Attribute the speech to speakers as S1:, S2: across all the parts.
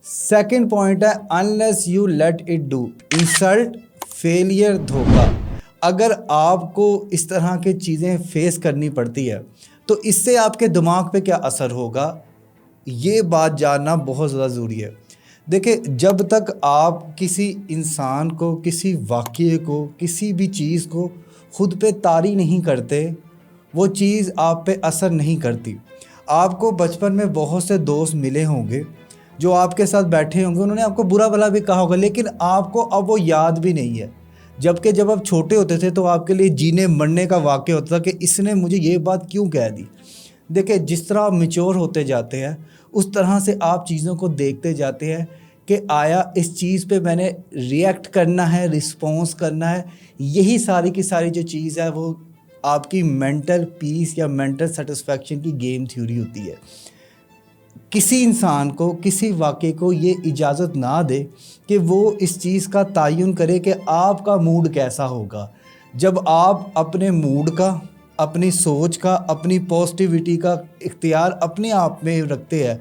S1: Second point है unless you let it do, insult, failure, धोखा। अगर आपको इस तरह की चीज़ें फेस करनी पड़ती है तो इससे आपके दिमाग पे क्या असर होगा, ये बात जानना बहुत ज़्यादा ज़रूरी है। देखिए, जब तक आप किसी इंसान को, किसी वाक़ये को, किसी भी चीज़ को खुद पे तारी नहीं करते, वो चीज़ आप पे असर नहीं करती। आपको बचपन में बहुत से दोस्त मिले होंगे जो आपके साथ बैठे होंगे, उन्होंने आपको बुरा भला भी कहा होगा, लेकिन आपको अब वो याद भी नहीं है। जबकि जब आप छोटे होते थे तो आपके लिए जीने मरने का वाक़या होता था कि इसने मुझे ये बात क्यों कह दी। देखिए, जिस तरह आप मैच्योर होते जाते हैं उस तरह से आप चीज़ों को देखते जाते हैं कि आया इस चीज़ पे मैंने रिएक्ट करना है, रिस्पॉन्स करना है। यही सारी की सारी जो चीज़ है वो आपकी मेंटल पीस या मेंटल सेटिस्फैक्शन की गेम थ्योरी होती है। किसी इंसान को, किसी वाक़ये को ये इजाज़त ना दे कि वो इस चीज़ का तयन करे कि आपका मूड कैसा होगा। जब आप अपने मूड का, अपनी सोच का, अपनी पॉजिटिविटी का इख्तियार अपने आप में रखते हैं,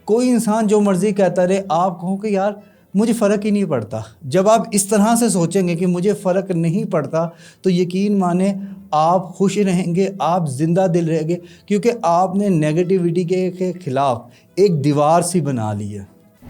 S1: कोई इंसान जो मर्ज़ी कहता रहे, आप कहो कि यार मुझे फ़र्क ही नहीं पड़ता। जब आप इस तरह से सोचेंगे कि मुझे फ़र्क नहीं पड़ता, तो यकीन माने आप खुश रहेंगे, आप ज़िंदा दिल रहेंगे, क्योंकि आपने नेगेटिविटी के ख़िलाफ़ एक दीवार सी बना ली है।